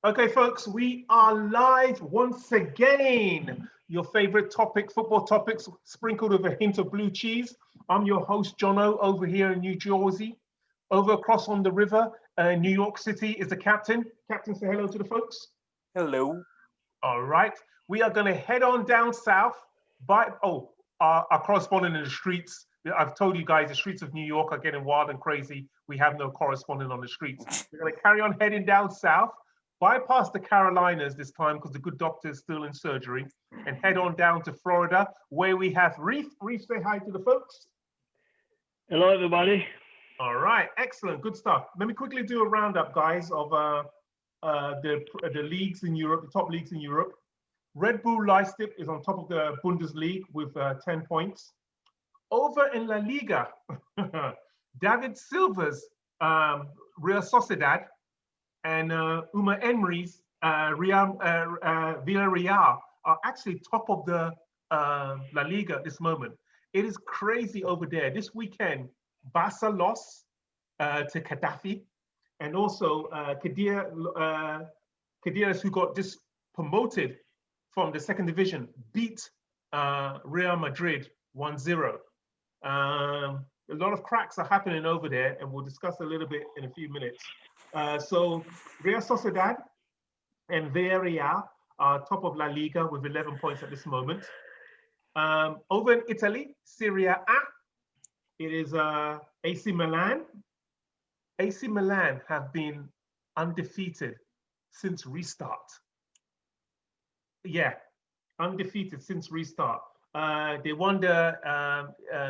Okay, folks, we are live once again. Your favorite topic, football topics, sprinkled with a hint of blue cheese. I'm your host, Jono, over here in New Jersey. Over across on the river, New York City, is the captain. Captain, say hello to the folks. Hello. All right. We are going to head on down south by, our correspondent in the streets. I've told you guys the streets of New York are getting wild and crazy. We have no correspondent on the streets. We're going to carry on heading down south, bypass the Carolinas this time because the good doctor is still in surgery, and head on down to Florida where we have Reef. Reef, say hi to the folks. Hello, everybody. All right, excellent, good stuff. Let me quickly do a roundup, guys, of the leagues in Europe, the top leagues in Europe. Red Bull Leipzig is on top of the Bundesliga with 10 points. Over in La Liga, David Silva's Real Sociedad and Uma Emery's Villarreal are actually top of the La Liga at this moment. It is crazy over there. This weekend, Barca lost to Gaddafi, and also Cadiz, who got just promoted from the second division, beat Real Madrid 1-0. A lot of cracks are happening over there, and we'll discuss a little bit in a few minutes. So Real Sociedad and Villarreal are top of La Liga with 11 points at this moment. Over in Italy, Serie A, it is AC Milan. AC Milan have been undefeated since restart. Yeah, undefeated since restart. They won the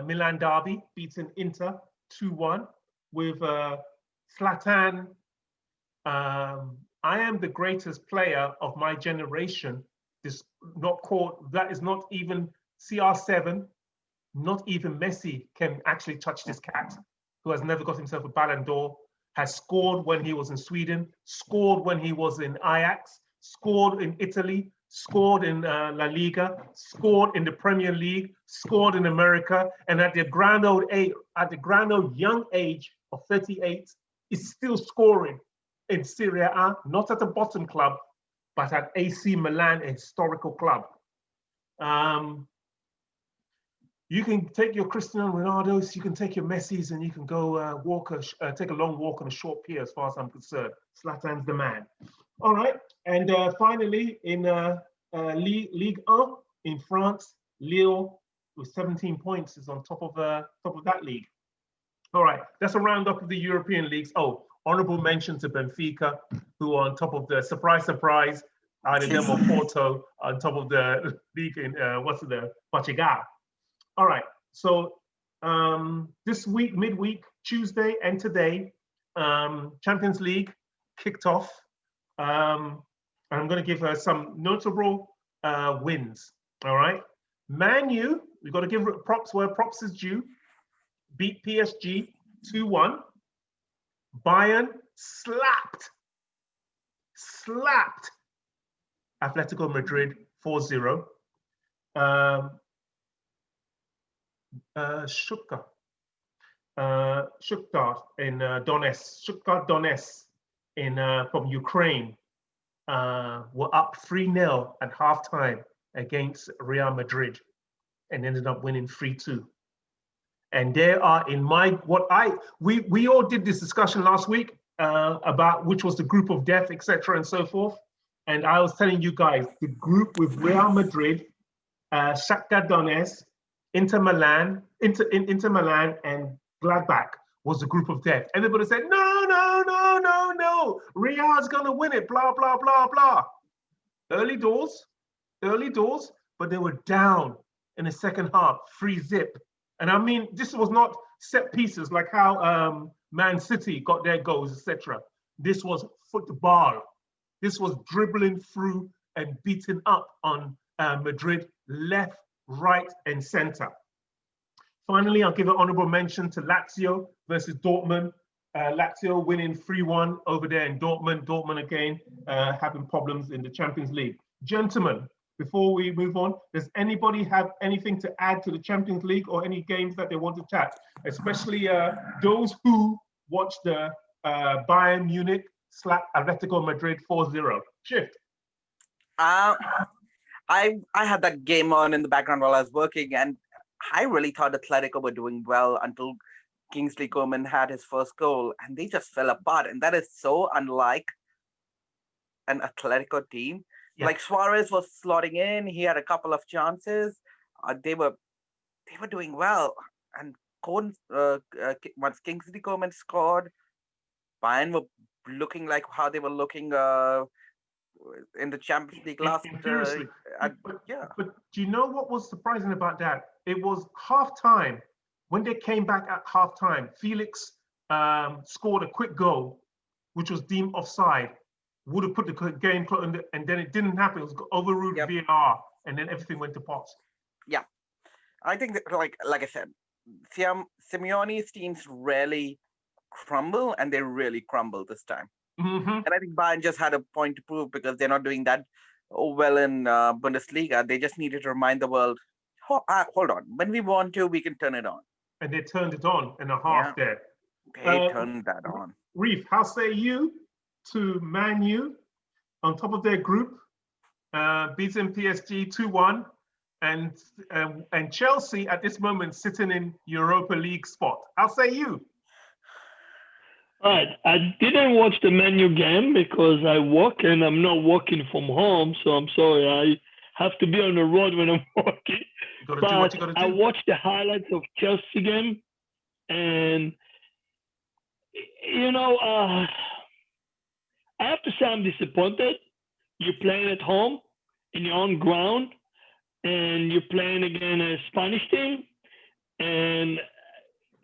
Milan derby, beating Inter 2-1 with Zlatan. I am the greatest player of my generation. This not called, that is not even CR7, not even Messi can actually touch this cat, who has never got himself a Ballon d'Or, has scored when he was in Sweden, scored when he was in Ajax, scored in Italy, scored in La Liga, scored in the Premier League, scored in America, and at the grand old young age of 38, is still scoring in Serie A, not at a bottom club, but at AC Milan, a historical club. You can take your Cristiano Ronaldos, you can take your Messis, and you can go take a long walk on a short pier, as far as I'm concerned. Zlatan's the man. All right, and finally in Ligue 1 in France, Lille with 17 points is on top of that league. All right, that's a roundup of the European leagues. Oh, honorable mention to Benfica, who are on top of the surprise, either them or Porto on top of the league in Portugal. All right, so this week, midweek, Tuesday and today, Champions League kicked off. I'm going to give her some notable wins. All right, Man U, we've got to give props where props is due. Beat PSG 2-1. Bayern slapped Atletico Madrid 4-0. Stuttgart in Donetsk in from Ukraine were up 3-0 at halftime against Real Madrid and ended up winning 3-2. And there are we all did this discussion last week about which was the group of death, etc. and so forth. And I was telling you guys the group with Real Madrid, Shakhtar Donetsk, Inter Milan and Gladbach was the group of death. Everybody said, no, Real's gonna win it, blah, blah, blah, blah. Early doors, but they were down in the second half, 3-0. And I mean, this was not set pieces like how Man City got their goals, etc. This was football. This was dribbling through and beating up on Madrid left, right, and center. Finally, I'll give an honorable mention to Lazio versus Dortmund. Lazio winning 3-1 over there in Dortmund. Dortmund again having problems in the Champions League. Gentlemen, before we move on, does anybody have anything to add to the Champions League or any games that they want to chat? Especially those who watched the Bayern Munich slap Atletico Madrid 4-0. Shift. Uh, I had that game on in the background while I was working, and I really thought Atletico were doing well until Kingsley Coman had his first goal, and they just fell apart. And that is so unlike an Atletico team. Yeah. Like Suarez was slotting in, he had a couple of chances. They were doing well, and once Kingsley Coman scored, Bayern were looking like how they were looking in the Champions League last. Seriously. Yeah. But do you know what was surprising about that? It was half time. When they came back at half time, Felix scored a quick goal, which was deemed offside. Would have put the game close, and then it didn't happen. It was overruled VAR, and then everything went to pot. Yeah, I think that, like I said, Simeone's teams rarely crumble, and they really crumble this time. Mm-hmm. And I think Bayern just had a point to prove because they're not doing that well in Bundesliga. They just needed to remind the world, hold on, when we want to, we can turn it on. And they turned it on in a half there. They turned that on. Reef, how say you to Man U on top of their group, beating PSG 2-1, and Chelsea at this moment sitting in Europa League spot? How say you? All right, I didn't watch the Man U game because I work and I'm not working from home, so I'm sorry. I have to be on the road when I'm working. You gotta do what you gotta do. I watched the highlights of Chelsea game, and I have to say I'm disappointed. You're playing at home in your own ground, and you're playing against a Spanish team, and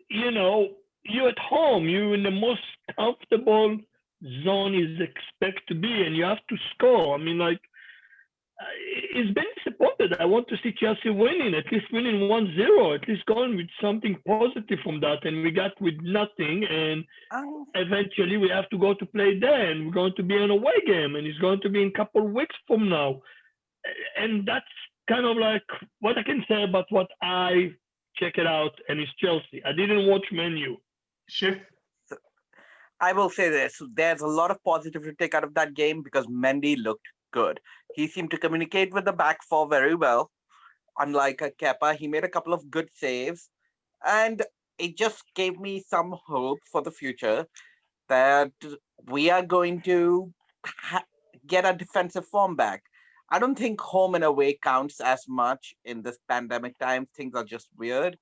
you're at home. You're in the most comfortable zone you expect to be, and you have to score. I mean, it's been disappointed. I want to see Chelsea winning, at least winning 1-0, at least going with something positive from that. And we got with nothing. And eventually we have to go to play there, and we're going to be an away game, and it's going to be in a couple of weeks from now. And that's kind of like what I can say about what I check it out, and it's Chelsea. I didn't watch Man U. Shift. I will say this. There's a lot of positive to take out of that game because Mendy looked good. He seemed to communicate with the back four very well. Unlike Kepa, he made a couple of good saves. And it just gave me some hope for the future that we are going to get our defensive form back. I don't think home and away counts as much in this pandemic time. Things are just weird.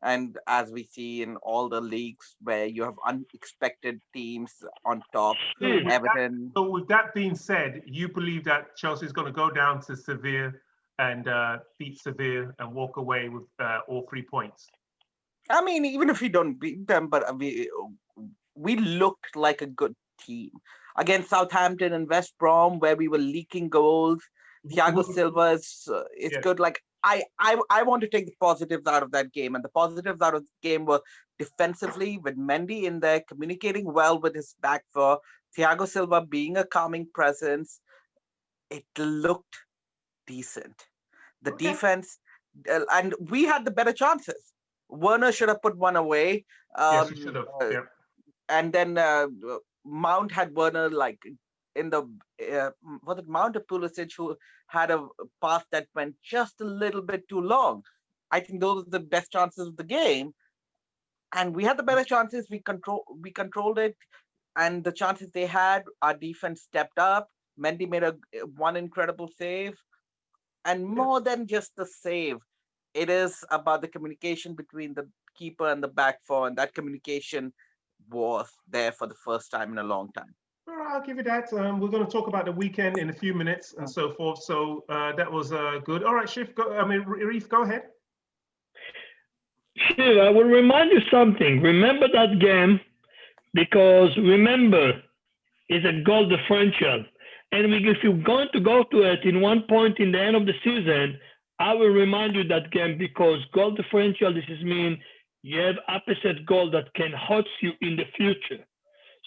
And as we see in all the leagues where you have unexpected teams on top, Everton. So with that being said, you believe that Chelsea is going to go down to Sevilla and beat Sevilla and walk away with all 3 points? I mean, even if we don't beat them, but we looked like a good team. Against Southampton and West Brom, where we were leaking goals, Thiago Silva is good. Like, I want to take the positives out of that game, and the positives out of the game were defensively with Mendy in there, communicating well with his back four, Thiago Silva being a calming presence. It looked decent. The defense, and we had the better chances. Werner should have put one away. Yes, he should have. And then Mount had Werner like in the was it Mount or Pulisic who had a pass that went just a little bit too long. I think those are the best chances of the game, and we had the better chances. We controlled it, and the chances they had, our defense stepped up. Mendy made one incredible save, and more than just the save, it is about the communication between the keeper and the back four, and that communication was there for the first time in a long time. I'll give you that. We're going to talk about the weekend in a few minutes and so forth. So that was good. All right, Reef, go ahead. Sure, I will remind you something. Remember that game, because remember, it's a goal differential. And if you're going to go to it in one point in the end of the season, I will remind you that game, because goal differential, this is mean you have opposite goal that can hurt you in the future.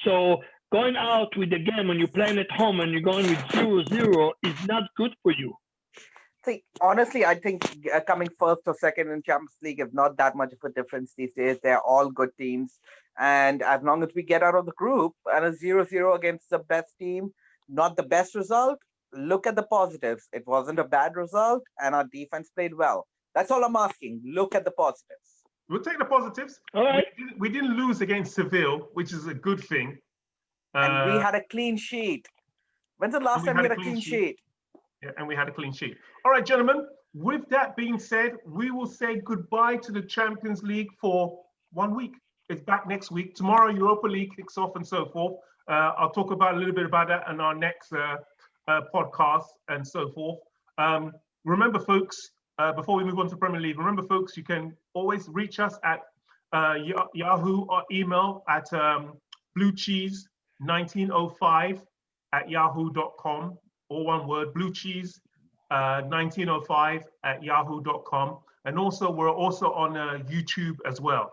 So going out with the game when you're playing at home and you're going with 0-0 is not good for you. See, honestly, I think coming first or second in Champions League is not that much of a difference these days. They're all good teams. And as long as we get out of the group and a 0-0 against the best team, not the best result, look at the positives. It wasn't a bad result, and our defense played well. That's all I'm asking. Look at the positives. We'll take the positives. All right. We didn't lose against Seville, which is a good thing. And we had a clean sheet. When's the last time we had a clean sheet? Yeah, and we had a clean sheet. All right, gentlemen, with that being said, we will say goodbye to the Champions League for 1 week. It's back next week. Tomorrow, Europa League kicks off and so forth. I'll talk about a little bit about that in our next podcast and so forth. Remember, folks, before we move on to Premier League, remember, folks, you can always reach us at Yahoo or email at bluecheese1905@yahoo.com. All one word, bluecheese1905@yahoo.com. And also, we're also on YouTube as well.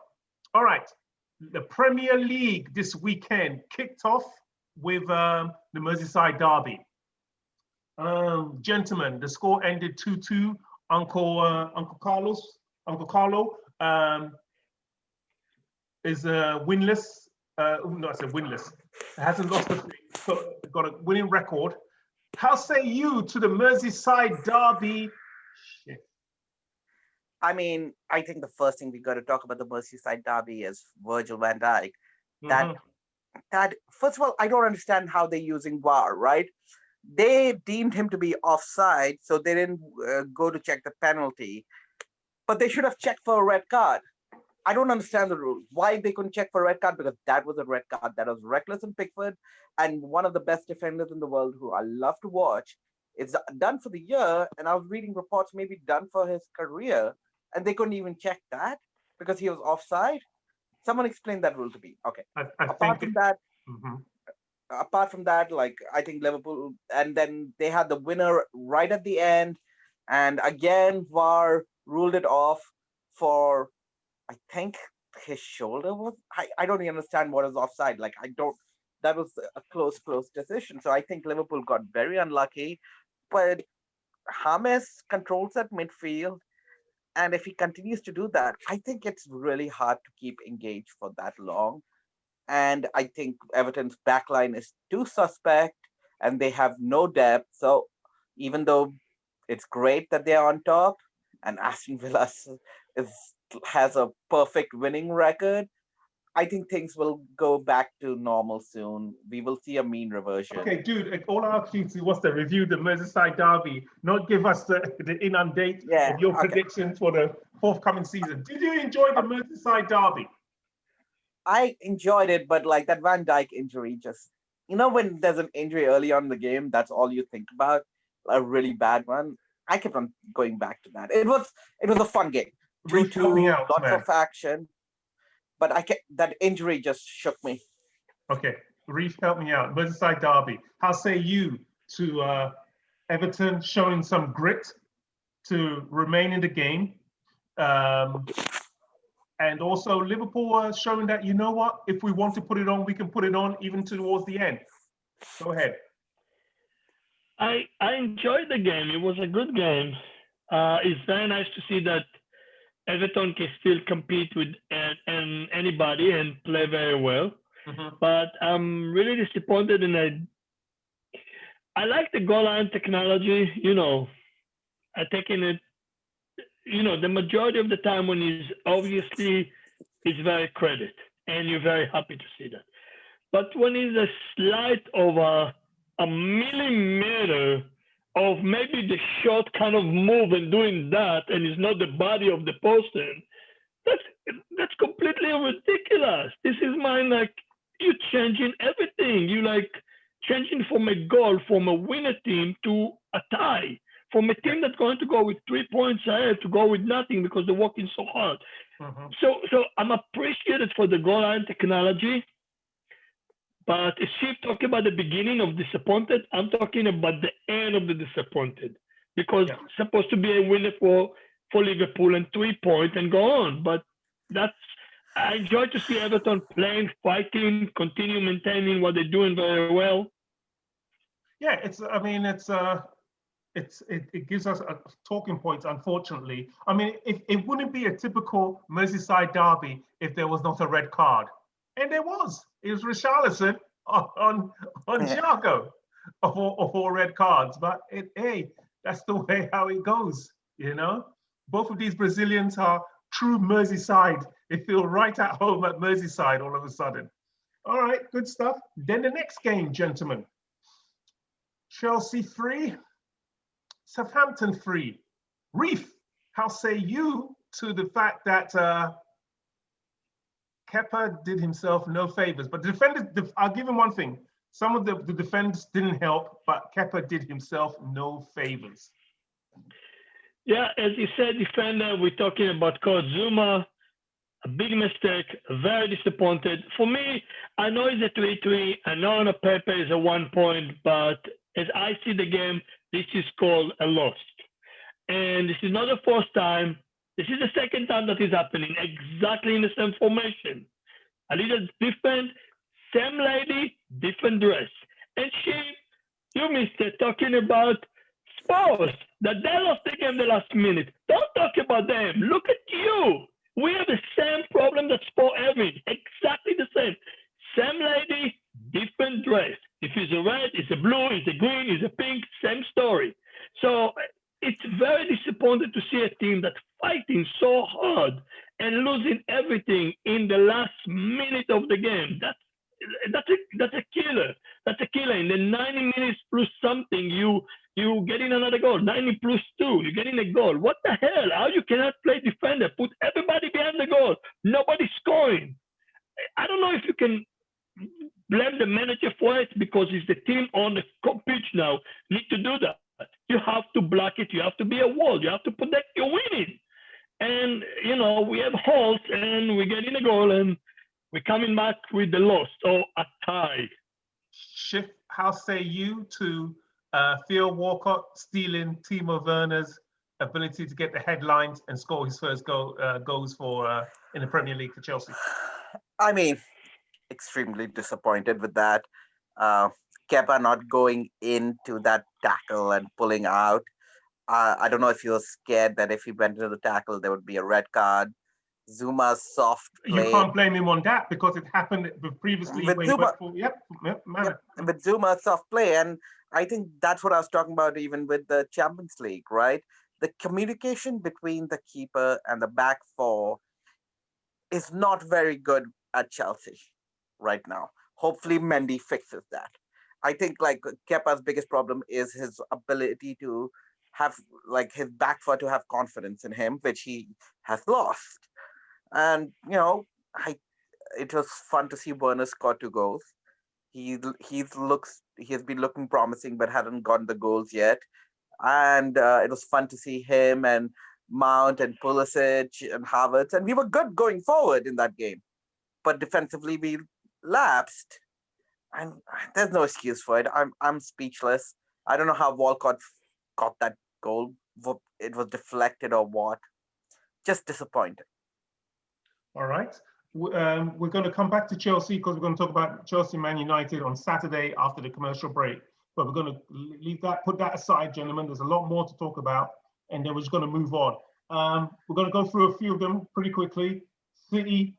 All right, the Premier League this weekend kicked off with the Merseyside derby. Gentlemen, the score ended 2-2. Uncle Carlo is winless. No, I said winless. Hasn't lost a thing. So got a winning record. How say you to the Merseyside derby? Shit. I mean, I think the first thing we got to talk about the Merseyside derby is Virgil van Dijk. That first of all, I don't understand how they're using VAR, right? They deemed him to be offside, so they didn't go to check the penalty. But they should have checked for a red card. I don't understand the rule. Why they couldn't check for a red card? Because that was a red card. That was reckless in Pickford, and one of the best defenders in the world who I love to watch. It's done for the year, and I was reading reports maybe done for his career, and they couldn't even check that because he was offside. Someone explain that rule to me. Okay. Apart from that, like I think Liverpool, and then they had the winner right at the end, and again VAR ruled it off for, I think his shoulder was. I don't even understand what is offside. Like that was a close decision. So I think Liverpool got very unlucky, but James controls that midfield. And if he continues to do that, I think it's really hard to keep engaged for that long. And I think Everton's backline is too suspect and they have no depth. So even though it's great that they're on top and Aston Villa has a perfect winning record, I think things will go back to normal soon. We will see a mean reversion. Okay, dude, all I asked you to was to review the Merseyside derby, not give us the inundate of your predictions for the forthcoming season. Did you enjoy the Merseyside derby? I enjoyed it, but like that Van Dijk injury, just, when there's an injury early on in the game, that's all you think about, a really bad one. I kept on going back to that. It was a fun game. 2-2, lots of action. But that injury just shook me. Okay, Reef, help me out. Merseyside derby. How say you to Everton showing some grit to remain in the game? And also Liverpool showing that, you know what, if we want to put it on, we can put it on even towards the end. Go ahead. I enjoyed the game. It was a good game. It's very nice to see that Everton can still compete with anybody and play very well. Mm-hmm. But I'm really disappointed in I like the goal line technology, I taking it, the majority of the time when it's very credit and you're very happy to see that. But when it's a slight over a millimeter of maybe the short kind of move and doing that, and it's not the body of the person, that's completely ridiculous. This is you're changing everything. You changing from a goal, from a winner team to a tie, from a team that's going to go with 3 points ahead to go with nothing because they're working so hard. Mm-hmm. So I'm appreciated for the goal line technology. But if she's talking about the beginning of disappointed, I'm talking about the end of the disappointed, because it's supposed to be a winner for Liverpool and 3 points and go on. But I enjoy to see Everton playing, fighting, continue maintaining what they're doing very well. Yeah, it's it gives us a talking point, unfortunately. I mean, it wouldn't be a typical Merseyside derby if there was not a red card. And there was. It was Richarlison on Thiago of all red cards. But hey, that's the way how it goes, you know? Both of these Brazilians are true Merseyside. They feel right at home at Merseyside all of a sudden. All right, good stuff. Then the next game, gentlemen. Chelsea 3, Southampton 3. Reef, how say you to the fact that Kepa did himself no favors? But the defenders, I'll give him one thing. Some of the defenders didn't help, but Kepa did himself no favors. Yeah, as you said, defender, we're talking about Kurt Zouma. A big mistake, very disappointed. For me, I know it's a 3-3. I know on a paper it's a 1 point, but as I see the game, this is called a loss. And this is not the first time. This is the second time that is happening, exactly in the same formation. A little different, same lady, different dress. And you missed it, talking about Spurs, that they lost the game the last minute. Don't talk about them. Look at you. We have the same problem that Spurs having, exactly the same. Same lady, different dress. If it's a red, it's a blue, it's a green, it's a pink, same story. So it's very disappointing to see a team that's fighting so hard and losing everything in the last minute of the game. That's a killer. That's a killer. In the 90 minutes plus something, you getting another goal. 90 plus 2, you're getting a goal. What the hell? How you cannot play defender? Put everybody behind the goal. Nobody scoring. I don't know if you can blame the manager for it because it's the team on the pitch now need to do that. You have to block it. You have to be a wall. You have to protect your winning. And, you know, we have holes and we're getting a goal and we're coming back with the loss or a tie. Schiff, how say you to Theo Walcott stealing Timo Werner's ability to get the headlines and score his first goals for in the Premier League for Chelsea? I mean, extremely disappointed with that. Kepa not going into that tackle and pulling out. I don't know if he was scared that if he went into the tackle, there would be a red card. Zouma's soft play. You can't blame him on that because it happened previously. With Zouma, with Zouma's soft play. And I think that's what I was talking about even with the Champions League, right? The communication between the keeper and the back four is not very good at Chelsea right now. Hopefully Mendy fixes that. I think like Kepa's biggest problem is his ability to have like his back four to have confidence in him, which he has lost. And you know, it was fun to see Werner score 2 goals. He has been looking promising, but hadn't gotten the goals yet. And it was fun to see him and Mount and Pulisic and Havertz, and we were good going forward in that game. But defensively, we lapsed, and there's no excuse for it. I'm speechless. I don't know how Walcott got that goal. It was deflected or what. Just disappointing. All right. We're going to come back to Chelsea because we're going to talk about Chelsea Man United on Saturday after the commercial break. But we're going to leave that, put that aside, gentlemen. There's a lot more to talk about, and then we're just going to move on. We're going to go through a few of them pretty quickly. City,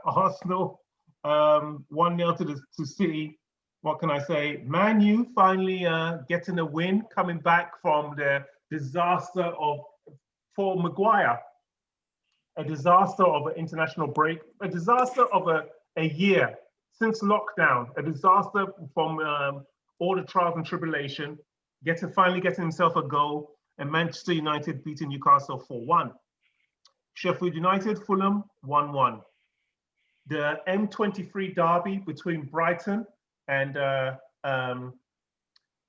Arsenal, 1-0 to City. What can I say? Man U finally getting a win, coming back from the disaster for Maguire. A disaster of an international break, a disaster of a year since lockdown, a disaster from all the trials and tribulation, finally getting himself a goal, and Manchester United beating Newcastle 4-1. Sheffield United, Fulham 1-1. The M23 derby between Brighton and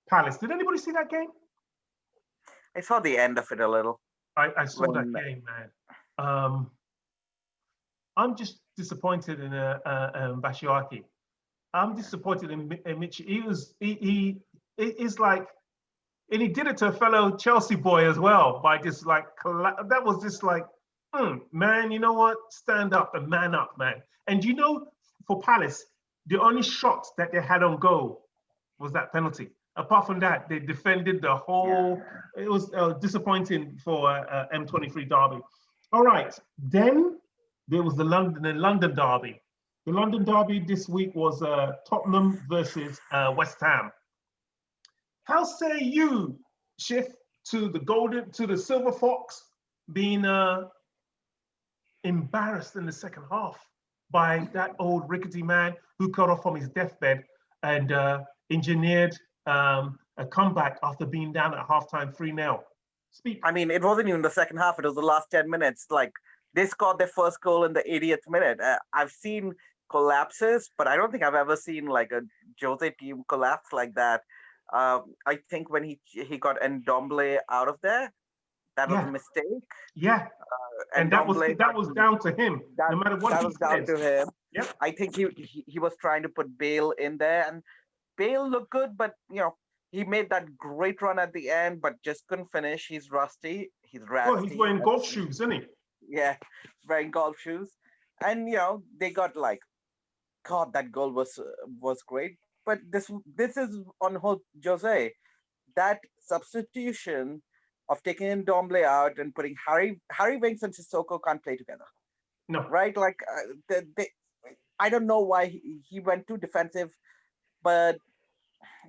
Palace. Did anybody see that game? I saw the end of it a little. I saw that game, man. I'm just disappointed in Bashiaki. I'm disappointed in Mitch. He is like, and he did it to a fellow Chelsea boy as well by just like, that was just like, man, you know what? Stand up and man up, man. And you know, for Palace, the only shot that they had on goal was that penalty. Apart from that, they defended the whole. It was disappointing for M23 Derby. All right, then there was the London Derby. The London Derby this week was Tottenham versus West Ham. How say you, Schiff, to the Silver Fox being embarrassed in the second half by that old rickety man who got off from his deathbed and engineered a comeback after being down at halftime 3-0. Speak. I mean, it wasn't even the second half. It was the last 10 minutes. Like, they scored their first goal in the 80th minute. I've seen collapses, but I don't think I've ever seen like a Jose team collapse like that. I think when he got Ndombele out of there, that was a mistake. Yeah. And that was down to him. No matter what that was down to him. Yep. I think he was trying to put Bale in there, and Bale looked good, but he made that great run at the end, but just couldn't finish. He's rusty. He's ratty. Well, he's wearing golf shoes, isn't he? Yeah, wearing golf shoes, and they got like, God, that goal was great. But this is on Jose, that substitution of taking Ndombele out and putting Harry Winks and Sissoko can't play together. No. Right? Like I don't know why he went too defensive, but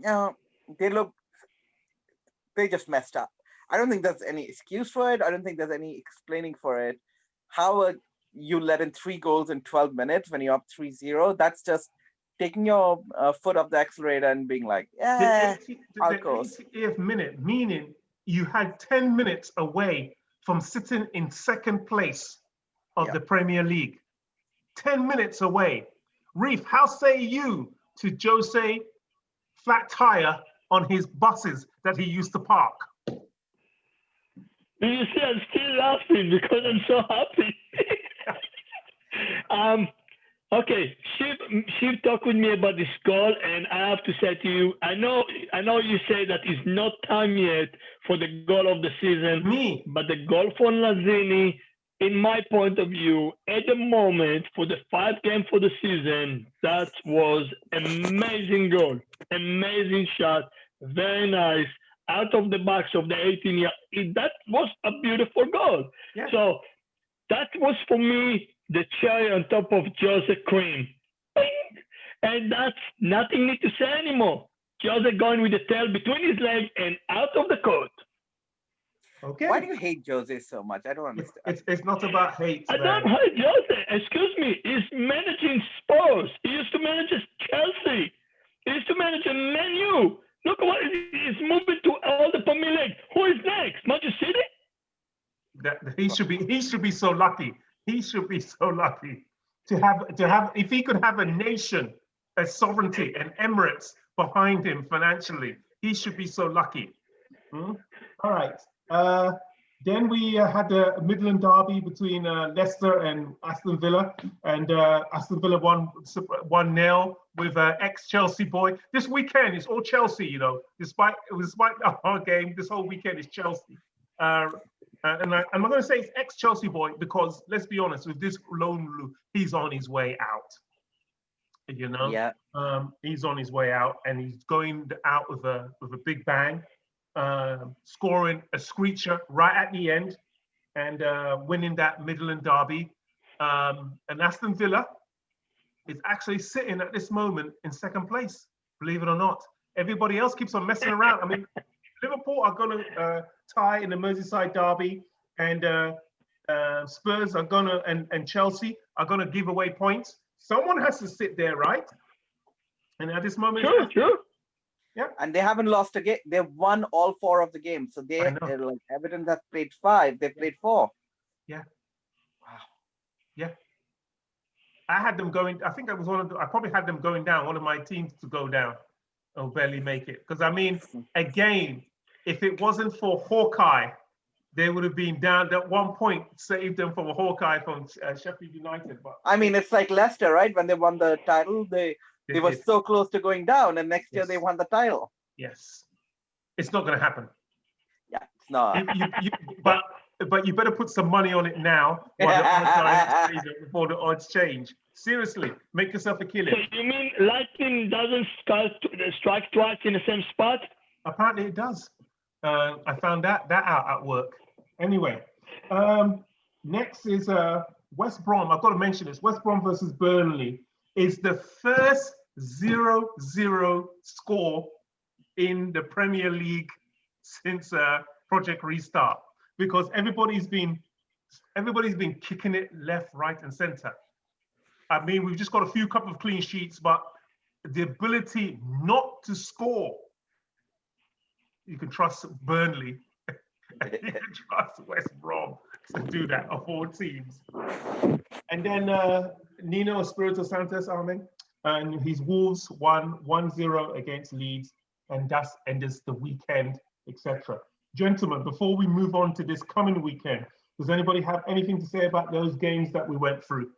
they just messed up. I don't think there's any excuse for it. I don't think there's any explaining for it. How you let in 3 goals in 12 minutes when you're up 3-0? That's just taking your foot off the accelerator and being like, the 80th minute, meaning you had 10 minutes away from sitting in second place of the Premier League. 10 minutes away. Reef, how say you to Jose flat tire on his buses that he used to park? You see, I'm still laughing because I'm so happy. Okay, Shiv talked with me about this goal, and I have to say to you, I know you say that it's not time yet for the goal of the season. But the goal for Lanzini, in my point of view, at the moment for the 5 game for the season, that was amazing goal, amazing shot, very nice, out of the box of the 18-year. That was a beautiful goal. Yeah. So that was for me the cherry on top of Jose cream. And that's nothing need to say anymore. Jose going with the tail between his legs and out of the court. Okay. Why do you hate Jose so much? I don't understand. It's not about hate. I don't hate Jose. Excuse me. He's managing Spurs. He used to manage Chelsea. He used to manage Man U. Look what he's moving to all the Premier League. Who is next? Manchester City? He should be so lucky. He should be so lucky to have if he could have a nation, a sovereignty, and Emirates behind him financially. He should be so lucky. All right. Then we had the Midland Derby between Leicester and Aston Villa, and Aston Villa won 1-0 with ex-Chelsea boy. This weekend is all Chelsea, Despite our game, this whole weekend is Chelsea. And I'm not going to say it's ex-Chelsea boy because let's be honest, with this loan, he's on his way out. Yeah. He's on his way out, and he's going out with a big bang. Scoring a screecher right at the end and winning that Midland Derby. And Aston Villa is actually sitting at this moment in second place, believe it or not. Everybody else keeps on messing around. I mean, Liverpool are going to tie in the Merseyside Derby, and Spurs are going to, and Chelsea are going to give away points. Someone has to sit there, right? And at this moment, sure. Yeah, and they haven't lost a game. They've won all 4 of the games. So they're like Everton has played 5. They played 4. Yeah. Wow. Yeah. I had them going. I think I probably had them going down. One of my teams to go down or barely make it. Because I mean, again, if it wasn't for Hawkeye, they would have been down at one point. Saved them from a Hawkeye from Sheffield United. But I mean, it's like Leicester, right? When they won the title, they were so close to going down, and next year they won the title. Yes, it's not going to happen. Yeah, it's not. But but you better put some money on it now while the odds are in its favor before the odds change. Seriously, make yourself a So killing. you mean lightning doesn't strike twice in the same spot? Apparently it does. I found that out at work. Anyway, next is West Brom. I've got to mention this. West Brom versus Burnley is the first 0-0 score in the Premier League since Project Restart, because everybody's been kicking it left, right, and center. I mean, we've just got a few couple of clean sheets, but the ability not to score, you can trust Burnley. You can trust West Brom to do that, of all teams. And then Nuno Espirito Santos, Armin, and his Wolves won 1-0 against Leeds, and that ends the weekend, etc. Gentlemen, before we move on to this coming weekend, does anybody have anything to say about those games that we went through?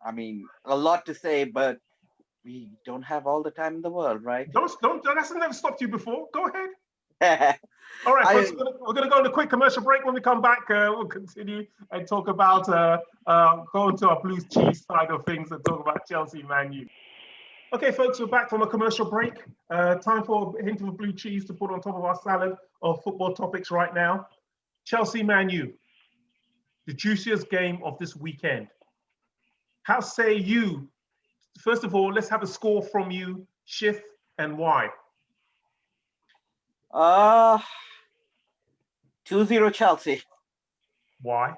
I mean, a lot to say, but we don't have all the time in the world, right? Don't that's never stopped you before. Go ahead. All right, folks, we're going to go on a quick commercial break. When we come back, we'll continue and talk about going to our Blues Cheese side of things and talk about Chelsea Man U. Okay, folks, we're back from a commercial break. Time for a hint of blue cheese to put on top of our salad of football topics right now. Chelsea Man U, the juiciest game of this weekend. How say you? First of all, let's have a score from you, Shif, and why. 2-0 Chelsea. Why?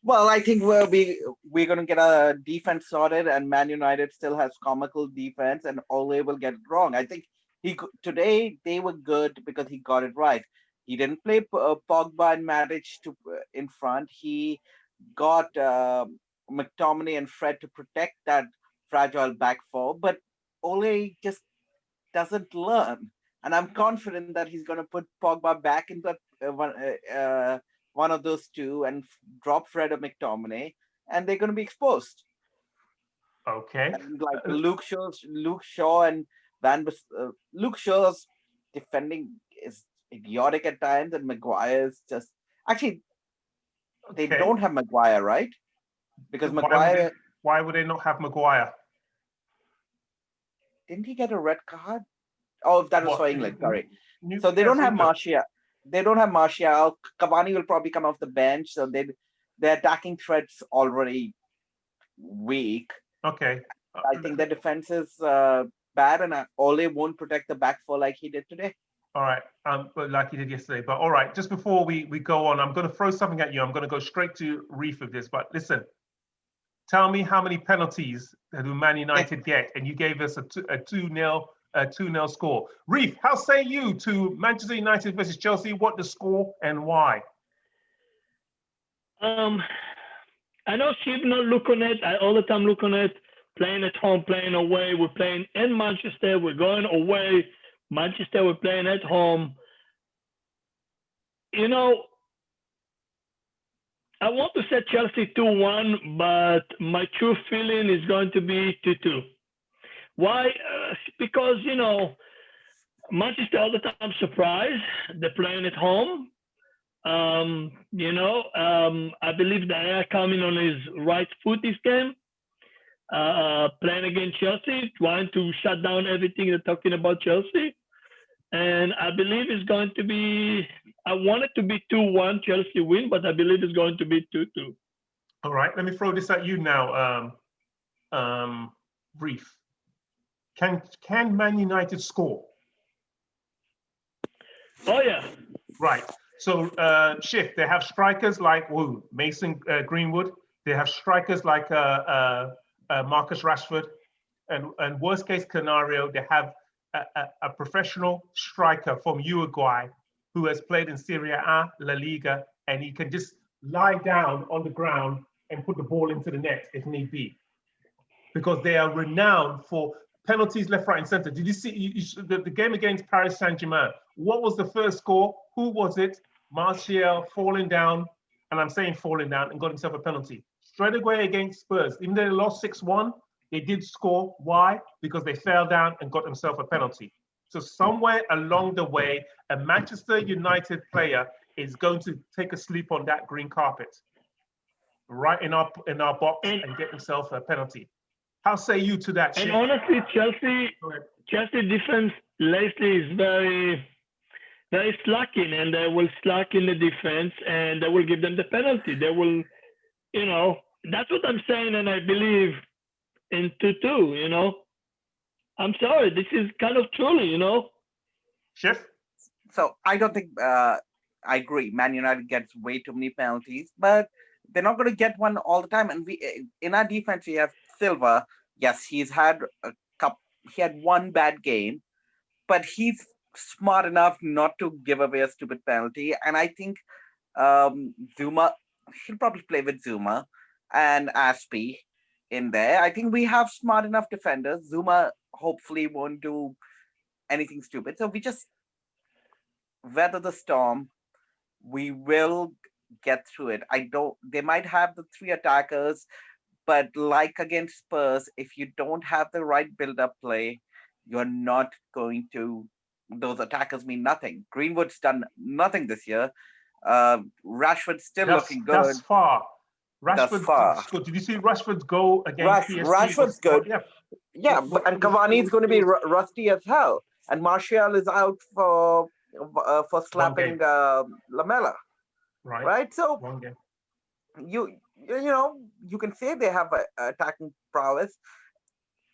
Well, I think we're going to get a defense sorted, and Man United still has comical defense, and Ole will get it wrong. I think today they were good because he got it right. He didn't play Pogba and Matic in front. He got McTominay and Fred to protect that fragile back four, but Ole just doesn't learn. And I'm confident that he's going to put Pogba back in that one of those two and drop Fred or McTominay, and they're going to be exposed. Okay. And like Luke Shaw and Luke Shaw's defending is idiotic at times, and Maguire's just actually they don't have Maguire, right? Because Maguire. Why would they not have Maguire? Didn't he get a red card? Oh, that was for England. Sorry. So they don't have Martial. They don't have Martial. Cavani will probably come off the bench. So their attacking threats already weak. Okay. I think their defense is bad, and Ole won't protect the back four like he did today. All right, but like he did yesterday. But all right, just before we go on, I'm going to throw something at you. I'm going to go straight to Reef with this. But listen, tell me how many penalties do Man United get? And you gave us a 2-0 score. Reef, how say you to Manchester United versus Chelsea? What the score and why? I know she's not looking at. I all the time looking at playing at home, playing away. We're playing in Manchester. We're going away. Manchester, we're playing at home. You know, I want to say Chelsea 2-1, but my true feeling is going to be 2-2. Why? Because, you know, Manchester all the time surprised. They're playing at home. You know, I believe they are coming on his right foot this game. Playing against Chelsea, trying to shut down everything they're talking about Chelsea. And I believe it's going to be, I want it to be 2-1 Chelsea win, but I believe it's going to be 2-2. All right, let me throw this at you now, Reef. Can Man United score? Oh, yeah. Right. So, Shift, they have strikers like Mason Greenwood. They have strikers like Marcus Rashford. And worst case scenario, they have a professional striker from Uruguay who has played in Serie A, La Liga, and he can just lie down on the ground and put the ball into the net if need be. Because they are renowned for penalties left, right, and center. Did you see the game against Paris Saint-Germain? What was the first score? Who was it? Martial falling down, and I'm saying falling down, and got himself a penalty. Straight away against Spurs, even though they lost 6-1, they did score. Why? Because they fell down and got themselves a penalty. So somewhere along the way, a Manchester United player is going to take a sleep on that green carpet, right in our box, and get himself a penalty. How say you to that, And Schiff? honestly, Go ahead. Chelsea defense lately is very, very slacking, and they will slack in the defense, and they will give them the penalty. They will, that's what I'm saying, and I believe in 2-2. I'm sorry, this is kind of truly. Schiff? So I don't think I agree. Man United gets way too many penalties, but they're not going to get one all the time. And we in our defense we have Silva. Yes, he's had a he had one bad game, but he's smart enough not to give away a stupid penalty. And I think Zuma, he'll probably play with Zuma and Aspie in there. I think we have smart enough defenders. Zuma hopefully won't do anything stupid. So we just weather the storm. We will get through it. They might have the three attackers, but like against Spurs, if you don't have the right build-up play, you're not going to, those attackers mean nothing. Greenwood's done nothing this year. Rashford's still looking good. That's far. That's far. Did you see Rashford's goal against PSG? Rashford's good. Yeah, and Cavani is going to be rusty as hell. And Martial is out for slapping Lamela. Right. So you can say they have attacking prowess.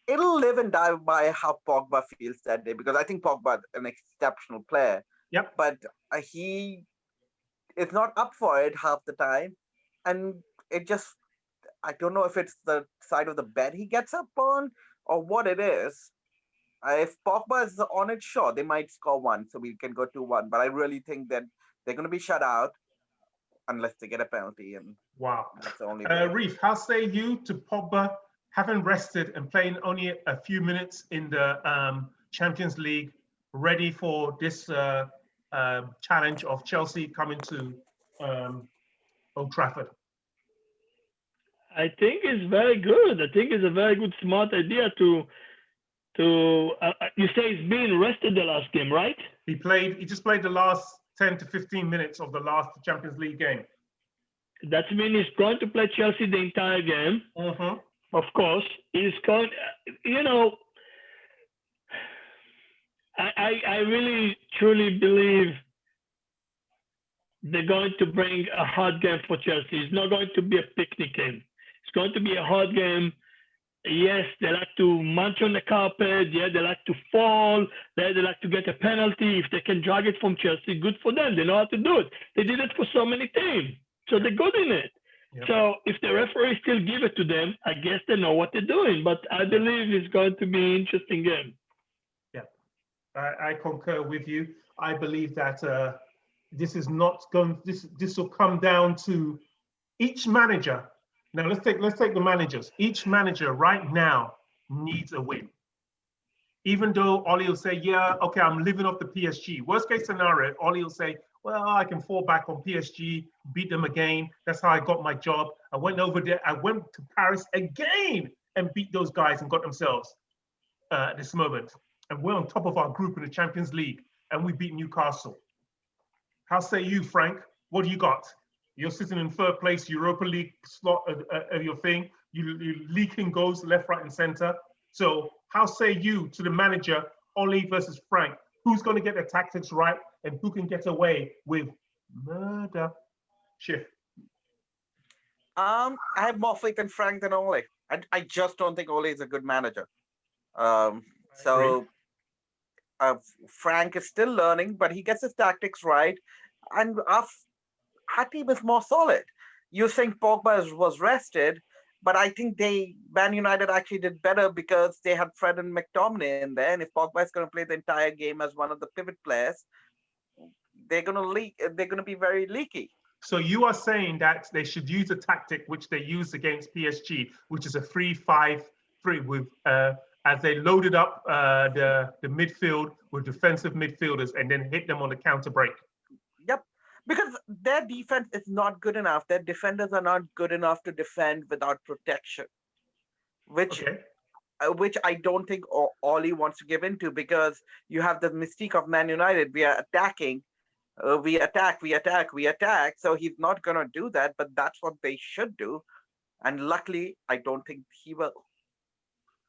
It'll live and die by how Pogba feels that day, because I think Pogba is an exceptional player. Yep. But he is not up for it half the time, and I don't know if it's the side of the bed he gets up on or what it is. If Pogba is on it, sure, they might score one, so we can go 2-1. But I really think that they're going to be shut out unless they get a penalty. And wow. That's the only Reef, how say you to Pogba having rested and playing only a few minutes in the Champions League, ready for this challenge of Chelsea coming to Old Trafford? I think it's very good. I think it's a very good, smart idea to you say he's being rested the last game, right? He just played the last 10 to 15 minutes of the last Champions League game. That means he's going to play Chelsea the entire game. Mm-hmm. Of course, he's going. I really truly believe they're going to bring a hard game for Chelsea. It's not going to be a picnic game. It's going to be a hard game. Yes, they like to munch on the carpet. Yeah, they like to fall. They like to get a penalty. If they can drag it from Chelsea, good for them. They know how to do it. They did it for so many teams, so they're good in it. Yep. So if the referee still give it to them, I guess they know what they're doing. But I believe it's going to be an interesting game. Yeah, I concur with you. I believe that this is not going. This will come down to each manager. Now let's take the managers. Each manager right now needs a win. Even though Ollie will say, yeah, okay, I'm living off the PSG. Worst case scenario, Ollie will say, well, I can fall back on PSG, beat them again. That's how I got my job. I went over there. I went to Paris again and beat those guys and got themselves this moment. And we're on top of our group in the Champions League, and we beat Newcastle. How say you, Frank? What do you got? You're sitting in third place, Europa League slot of your thing. You're leaking goals left, right, and center. So how say you to the manager, Ollie versus Frank? Who's going to get the tactics right and who can get away with murder? Schiff. I have more faith in Frank than Ole. I just don't think Ole is a good manager. Frank is still learning, but he gets his tactics right. And our team is more solid. You think Pogba was rested, but I think Man United actually did better because they had Fred and McTominay in there. And if Pogba is going to play the entire game as one of the pivot players, they're going to leak. They're going to be very leaky. So you are saying that they should use a tactic which they used against PSG, which is a 3-5-3 with as they loaded up the midfield with defensive midfielders and then hit them on the counter break. Yep. Because their defense is not good enough. Their defenders are not good enough to defend without protection, which I don't think Ollie wants to give into, because you have the mystique of Man United. We are attacking, we attack, we attack, we attack. So he's not going to do that, but that's what they should do. And luckily, I don't think he will.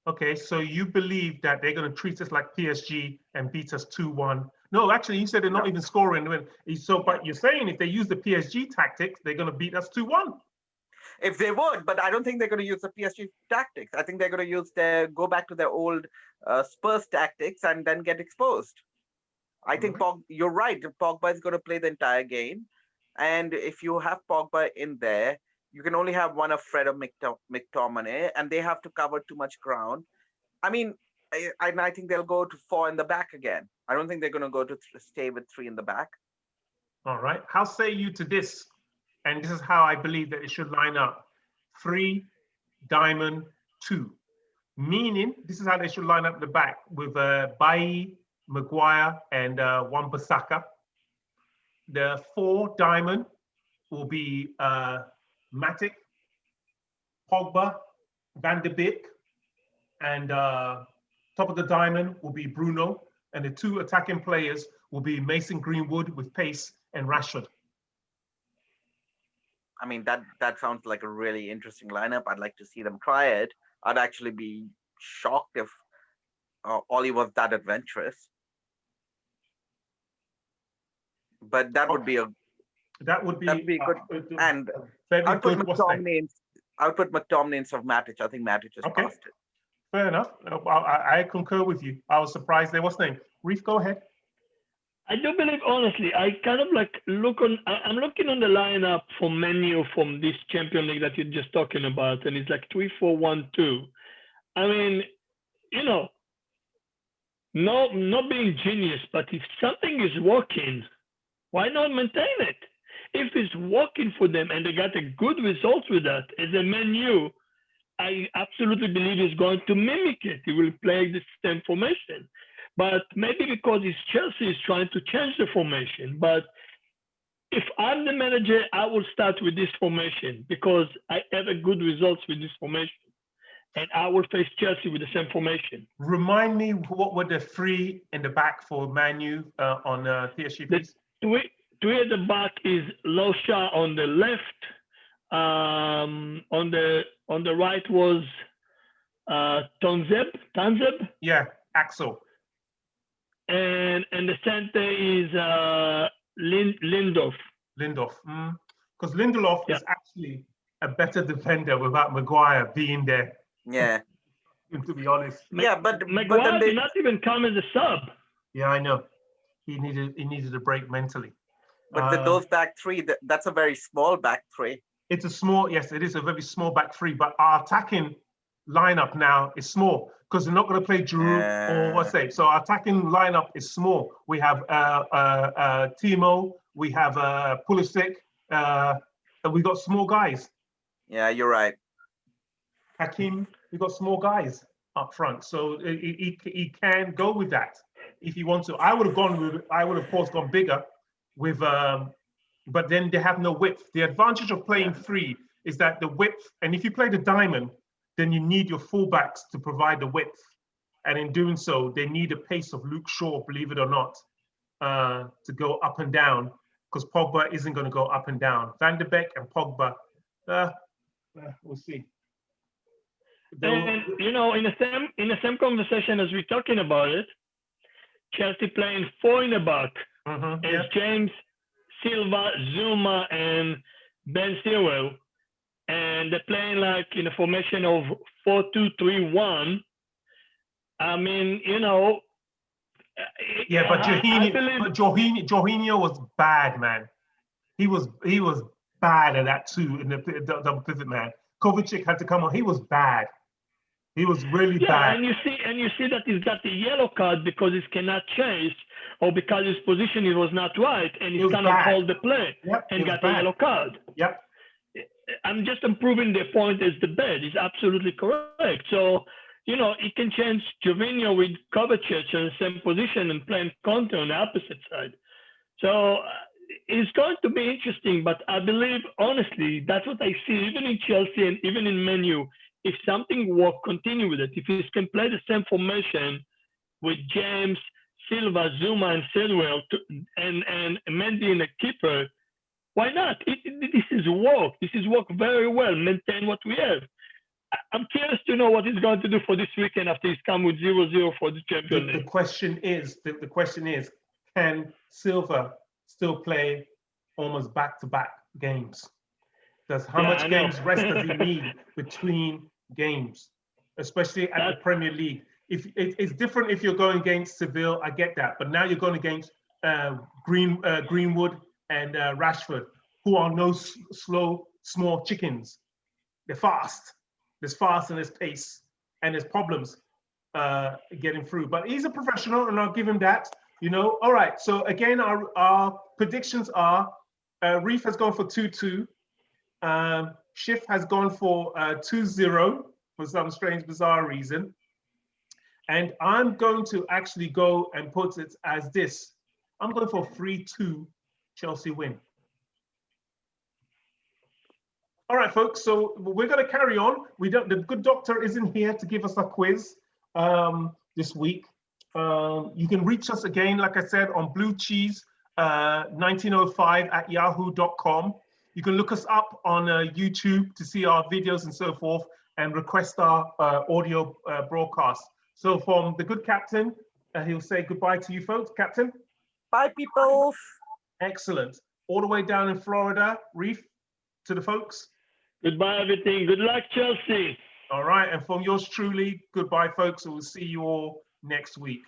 Okay, so you believe that they're going to treat us like PSG and beat us 2-1? No, actually, you said they're not No. even scoring. So, but you're saying if they use the PSG tactics, they're going to beat us 2-1. If they would, but I don't think they're going to use the PSG tactics. I think they're going to use go back to their old Spurs tactics and then get exposed. I think you're right. Pogba is going to play the entire game. And if you have Pogba in there, you can only have one of Fred or McTominay, and they have to cover too much ground. I mean, I think they'll go to 4 in the back again. I don't think they're going to go to stay with 3 in the back. All right. How say you to this? And this is how I believe that it should line up. 3, diamond, 2. Meaning, this is how they should line up the back with Bailly, Maguire, and Wan-Bissaka. The 4 diamond will be Matic, Pogba, Van de Beek, and top of the diamond will be Bruno, and the 2 attacking players will be Mason Greenwood with pace and Rashford. I mean, that sounds like a really interesting lineup. I'd like to see them try it. I'd actually be shocked if Ollie was that adventurous. But that would be a good. And I would put McTominay instead of Matic. I think Matic is past it. Fair enough. I concur with you. I was surprised there was name. Reef, go ahead. I do believe, honestly, I kind of like I'm looking on the lineup for menu from this Champions League that you're just talking about, and it's like 3-4-1-2. I mean, you know, not being genius, but if something is working, why not maintain it? If it's working for them and they got a good result with that as a menu, I absolutely believe he's going to mimic it. He will play the same formation. But maybe because it's Chelsea is trying to change the formation. But if I'm the manager, I will start with this formation because I have a good results with this formation. And I will face Chelsea with the same formation. Remind me what were the 3 in the back for Man U on PSG, please? The 3 at the back is Losha on the left. On the right was Tanzeb. Yeah, Axel. And the center is Lindelof. Because Lindelof is actually a better defender without Maguire being there. Yeah. To be honest. But Maguire did not even come as a sub. Yeah, I know. He needed a break mentally. But with those back 3, that's a very small back 3. It's a small, yes, it is a very small back 3, but our attacking lineup now is small because they're not going to play Giroud or what's it. So our attacking lineup is small. We have Timo, we have Pulisic, and we got small guys. Yeah, you're right. Hakim, we got small guys up front, so he can go with that if he wants to. I would have of course gone bigger with, but then they have no width. The advantage of playing 3 is that the width, and if you play the diamond, then you need your fullbacks to provide the width. And in doing so, they need the pace of Luke Shaw, believe it or not, to go up and down, because Pogba isn't going to go up and down. Van de Beek and Pogba, we'll see. And you know, in the same conversation as we're talking about it, Chelsea playing 4 in the back, as James, Silva, Zuma, and Ben Chilwell, and they're playing like in a formation of 4-2-3-1. I mean, you know. Yeah, but Jorginho was bad, man. He was bad at that too in the double pivot, man. Kovacic had to come on. He was bad. He was really bad. And you see that he's got the yellow card because he cannot change, or because his position was not right, and he cannot hold the play and got the yellow card. Yep. I'm just improving the point as the bad. He's absolutely correct. So, you know, he can change Jorginho with Kovacic in the same position and playing Conte on the opposite side. So it's going to be interesting, but I believe, honestly, that's what I see, even in Chelsea and even in Man U. If something works, continue with it. If he can play the same formation with James, Silva, Zuma, and Sedwell, and Mendy in a keeper, why not? This is work. This is work very well. Maintain what we have. I'm curious to know what he's going to do for this weekend after he's come with 0-0 for the Champions The League. question is, can Silva still play almost back-to-back games? How Yeah, much I know. games rest does he need between games, especially at the Premier League? If it's different if you're going against Seville, I get that, but now you're going against Greenwood and Rashford, who are no slow, small chickens. They're fast. There's fast and there's pace and there's problems getting through. But he's a professional, and I'll give him that. All right. So again, our predictions are: Reef has gone for 2-2. Schiff has gone for 2-0 for some strange, bizarre reason. And I'm going to actually go and put it as this. I'm going for 3-2 Chelsea win. All right, folks, so we're going to carry on. The good doctor isn't here to give us a quiz this week. You can reach us again, like I said, on bluecheese1905@yahoo.com. You can look us up on YouTube to see our videos and so forth, and request our audio broadcast. So from the good captain, he'll say goodbye to you folks. Captain? Bye, people. Excellent. All the way down in Florida, Reef, to the folks. Goodbye, everything. Good luck, Chelsea. All right. And from yours truly, goodbye, folks. And we'll see you all next week.